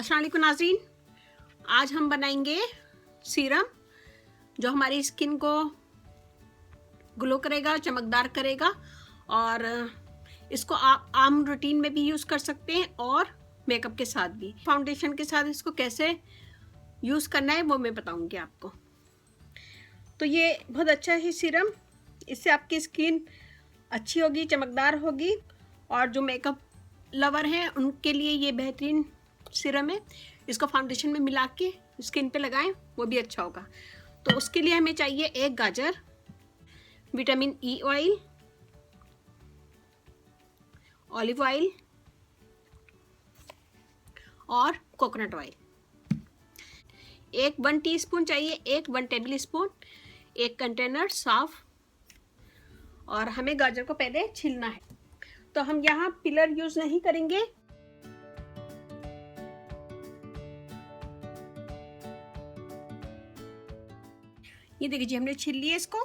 अस्सलाम वालेकुम नाज़रीन, आज हम बनाएंगे सीरम जो हमारी स्किन को ग्लो करेगा, चमकदार करेगा। और इसको आप आम रूटीन में भी यूज़ कर सकते हैं और मेकअप के साथ भी। फाउंडेशन के साथ इसको कैसे यूज़ करना है वो मैं बताऊंगी आपको। तो ये बहुत अच्छा है सीरम, इससे आपकी स्किन अच्छी होगी, चमकदार होगी। और जो मेकअप लवर हैं उनके लिए ये बेहतरीन सीरम है। इसको फाउंडेशन में मिला के स्किन पे लगाएं, वो भी अच्छा होगा। तो उसके लिए हमें चाहिए एक गाजर, vitamin E oil, olive oil और कोकोनट ऑयल। 1 टीस्पून चाहिए, 1 टेबल स्पून, एक कंटेनर साफ। और हमें गाजर को पहले छीलना है। तो हम यहाँ पिलर यूज नहीं करेंगे। ये देखिए हमने छील लिया इसको।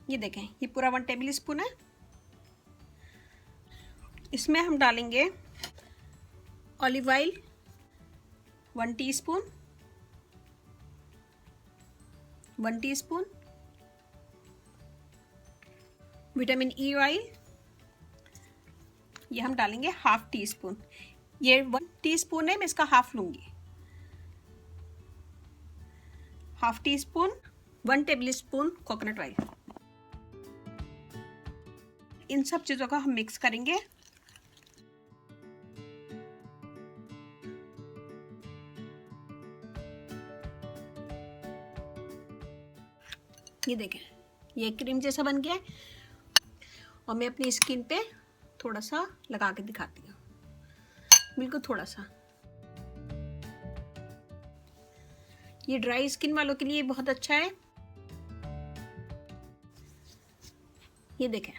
ये देखें, ये पूरा 1 टेबल स्पून है। इसमें हम डालेंगे olive oil 1 teaspoon, 1 teaspoon, vitamin E oil ये हम डालेंगे ½ टीस्पून। ये 1 टीस्पून है, मैं इसका हाफ लूंगी। ½ teaspoon, 1 table spoon coconut oil. इन सब चीजों को हम मिक्स करेंगे। ये देखें, ये क्रीम जैसा बन गया है। और मैं अपनी स्किन पे थोड़ा सा लगा के दिखाती हूँ, बिल्कुल थोड़ा सा। ये ड्राई स्किन वालों के लिए बहुत अच्छा है। ये देखें,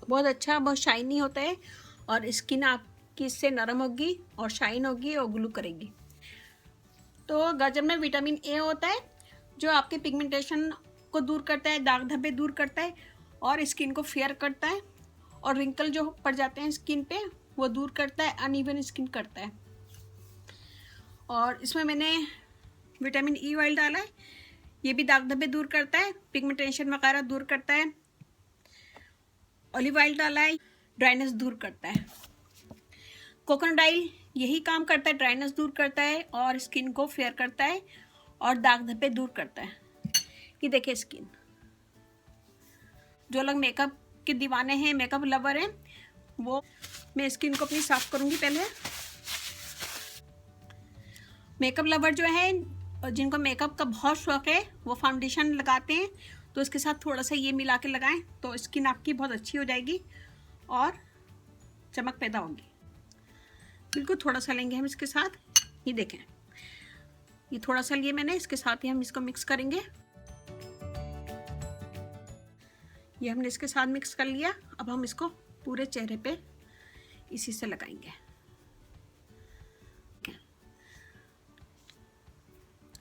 बहुत अच्छा, बहुत शाइनी होता है। और स्किन आपकी इससे नरम होगी और शाइन होगी और ग्लो करेगी। तो गाजर में विटामिन ए होता है जो आपके पिगमेंटेशन को दूर करता है, दाग धब्बे दूर करता है और स्किन को फेयर करता है। और रिंकल जो पड़ जाते हैं स्किन पे वो दूर करता है, अनइवन स्किन करता है। और इसमें मैंने विटामिन ई ऑयल डाला है, ये भी दाग धब्बे दूर करता है, पिगमेंटेशन वगैरह दूर करता है। ऑलिव ऑयल डाला है, ड्राइनेस दूर करता है। कोकोनट ऑयल यही काम करता है, ड्राइनेस दूर करता है और स्किन को फेयर करता है और दाग धब्बे दूर करता है। ये देखिए स्किन, जो लोग मेकअप के दीवाने हैं, मेकअप लवर हैं, वो मैं स्किन को अपनी साफ करूंगी पहले। मेकअप लवर जो है, जिनको मेकअप का बहुत शौक है, वो फाउंडेशन लगाते हैं तो इसके साथ थोड़ा सा ये मिला के लगाएं तो स्किन आपकी बहुत अच्छी हो जाएगी और चमक पैदा होगी। बिल्कुल थोड़ा सा लेंगे हम इसके साथ। ये देखें, ये थोड़ा सा लिए मैंने, इसके साथ ही हम इसको मिक्स करेंगे। ये हमने इसके साथ मिक्स कर लिया। अब हम इसको पूरे चेहरे पे इसी से लगाएंगे।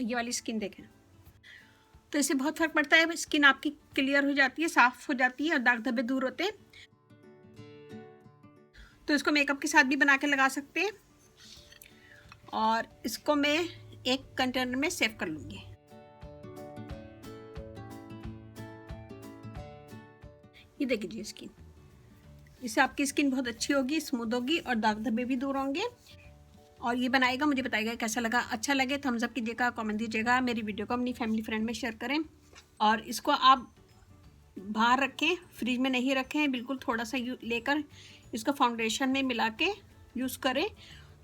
ये वाली स्किन देखें, तो इससे बहुत फर्क पड़ता है। स्किन आपकी क्लियर हो जाती है, साफ हो जाती है और दाग धब्बे दूर होते हैं। तो इसको मेकअप के साथ भी बना के लगा सकते हैं। और इसको मैं एक कंटेनर में सेव कर लूंगी। ये देखिए जी स्किन, इससे आपकी स्किन बहुत अच्छी होगी, स्मूथ होगी और दाग धब्बे भी दूर होंगे। और ये बनाएगा, मुझे बताइएगा कैसा लगा। अच्छा लगे थम्स अप कीजिएगा, कमेंट दीजिएगा। मेरी वीडियो को अपनी फैमिली फ्रेंड में शेयर करें। और इसको आप बाहर रखें, फ्रिज में नहीं रखें, बिल्कुल थोड़ा सा लेकर इसको फाउंडेशन में मिला के यूज़ करें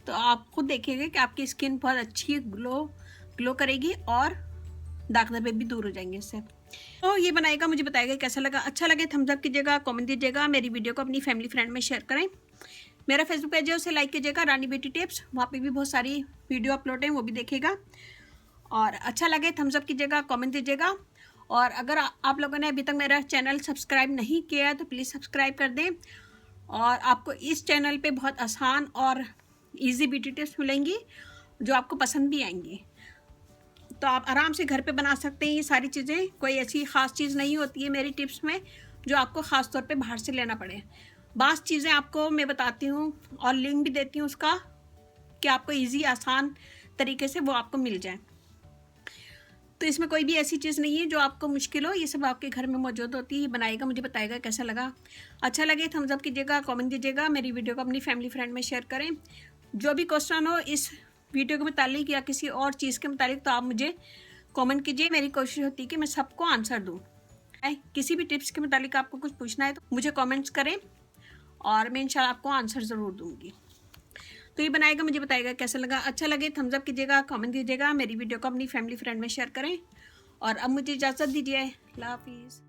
तो आप खुद देखिएगा कि आपकी स्किन बहुत अच्छी ग्लो करेगी और दाग धब्बे भी दूर हो जाएंगे इससे। तो ये बनाएगा, मुझे बताइएगा कैसा लगा। अच्छा लगे थम्स अप कीजिएगा, कमेंट दीजिएगा। मेरी वीडियो को अपनी फैमिली फ्रेंड में शेयर करें। मेरा फेसबुक पेज है, उसे लाइक कीजिएगा, रानी ब्यूटी टिप्स। वहाँ पे भी बहुत सारी वीडियो अपलोड हैं, वो भी देखिएगा। और अच्छा लगे थम्स अप कीजिएगा, कमेंट दीजिएगा। और अगर आप लोगों ने अभी तक मेरा चैनल सब्सक्राइब नहीं किया है तो प्लीज़ सब्सक्राइब कर दें। और आपको इस चैनल पे बहुत आसान और इजी ब्यूटी टिप्स मिलेंगी जो आपको पसंद भी आएंगी। तो आप आराम से घर पे बना सकते हैं ये सारी चीज़ें। कोई ऐसी ख़ास चीज़ नहीं होती है मेरी टिप्स में जो आपको ख़ास तौर पे बाहर से लेना पड़े। बास चीज़ें आपको मैं बताती हूँ और लिंक भी देती हूँ उसका, कि आपको ईजी आसान तरीके से वो आपको मिल जाए। तो इसमें कोई भी ऐसी चीज़ नहीं है जो आपको मुश्किल हो, ये सब आपके घर में मौजूद होती है। ये बनाएगा, मुझे बताएगा कैसा लगा। अच्छा लगे थम्स अप कीजिएगा, कमेंट दीजिएगा, मेरी वीडियो को अपनी फैमिली फ्रेंड में शेयर करें। जो भी क्वेश्चन हो इस वीडियो के मुतालिक या किसी और चीज़ के मुतालिक तो आप मुझे कमेंट कीजिए। मेरी कोशिश होती है कि मैं सबको आंसर दूँ। किसी भी टिप्स के मुतालिक आपको कुछ पूछना है तो मुझे कमेंट्स करें और मैं इंशाल्लाह आपको आंसर ज़रूर दूँगी। तो ये बनाएगा, मुझे बताएगा कैसा लगा। अच्छा लगे थम्स अप कीजिएगा, कमेंट दीजिएगा, मेरी वीडियो को अपनी फैमिली फ्रेंड में शेयर करें। और अब मुझे इजाज़त दीजिए। अल्लाह हाफिज़।